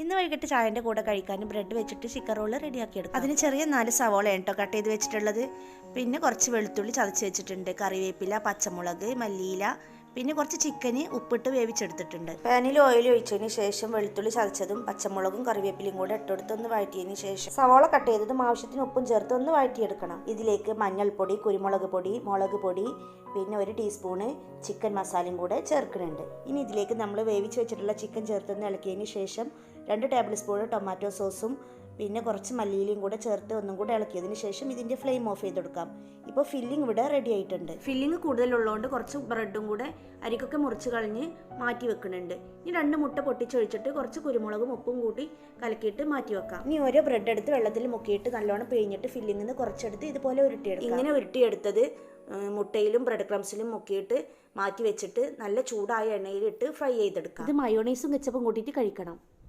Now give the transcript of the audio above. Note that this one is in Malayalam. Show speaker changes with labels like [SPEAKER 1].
[SPEAKER 1] ഇന്ന് വൈകിട്ട് ചായൻ്റെ കൂടെ കഴിക്കാൻ ബ്രെഡ് വെച്ചിട്ട് ചിക്കൻ റോൾ റെഡിയാക്കി എടുക്കും. അതിന് ചെറിയ 4 സവോളയാണ് കേട്ടോ കട്ട് ചെയ്ത് വെച്ചിട്ടുള്ളത്. പിന്നെ കുറച്ച് വെളുത്തുള്ളി ചതച്ച് വെച്ചിട്ടുണ്ട്, കറിവേപ്പില, പച്ചമുളക്, മല്ലിയില, പിന്നെ കുറച്ച് ചിക്കന് ഉപ്പിട്ട് വേവിച്ചെടുത്തിട്ടുണ്ട്. പാനിൽ ഓയിൽ ഒഴിച്ചതിന് ശേഷം വെളുത്തുള്ളി ചതച്ചതും പച്ചമുളകും കറിവേപ്പിലയും കൂടെ ഇട്ടെടുത്ത് ഒന്ന് വഴറ്റിയതിന് ശേഷം സവോള കട്ട് ചെയ്തതും ആവശ്യത്തിന് ഉപ്പും ചേർത്ത് ഒന്ന് വഴറ്റിയെടുക്കണം. ഇതിലേക്ക് മഞ്ഞൾപ്പൊടി, കുരുമുളക് പൊടി, മുളക് പൊടി, പിന്നെ 1 ടീസ്പൂണ് ചിക്കൻ മസാലയും കൂടെ ചേർക്കുന്നുണ്ട്. ഇനി ഇതിലേക്ക് നമ്മൾ വേവിച്ച് വെച്ചിട്ടുള്ള ചിക്കൻ ചേർത്തൊന്ന് ഇളക്കിയതിന് ശേഷം 2 ടേബിൾ സ്പൂൺ ടൊമാറ്റോ സോസും പിന്നെ കുറച്ച് മല്ലിയിലയും കൂടെ ചേർത്ത് ഒന്നും കൂടെ ഇളക്കിയതിന് ശേഷം ഇതിൻ്റെ ഫ്ലെയിം ഓഫ് ചെയ്തെടുക്കാം. ഇപ്പോൾ ഫില്ലിംഗ് ഇവിടെ റെഡി ആയിട്ടുണ്ട്. ഫില്ലിംഗ് കൂടുതലുള്ളതുകൊണ്ട് കുറച്ച് ബ്രെഡും കൂടെ അരിക്കൊക്കെ മുറിച്ച് കളഞ്ഞ് മാറ്റി വെക്കുന്നുണ്ട്. ഇനി 2 മുട്ട പൊട്ടിച്ചൊഴിച്ചിട്ട് കുറച്ച് കുരുമുളകും ഉപ്പും കൂട്ടി കലക്കിയിട്ട് മാറ്റി വെക്കാം. ഇനി ഓരോ ബ്രെഡ് എടുത്ത് വെള്ളത്തിൽ മുക്കിയിട്ട് നല്ലോണം പിഴിഞ്ഞിട്ട് ഫില്ലിംഗിൽ നിന്ന് കുറച്ചെടുത്ത് ഇതുപോലെ ഉരുട്ടിയെടുക്കാം. ഇങ്ങനെ ഉരുട്ടിയെടുത്തത് മുട്ടയിലും ബ്രെഡ് ക്രംസിലും മുക്കിയിട്ട് മാറ്റി വെച്ചിട്ട് നല്ല ചൂടായ എണ്ണയിലിട്ട് ഫ്രൈ ചെയ്തെടുക്കാം. ഇത് മയോണൈസും കെച്ചപ്പും കൂട്ടിയിട്ട് കഴിക്കണം.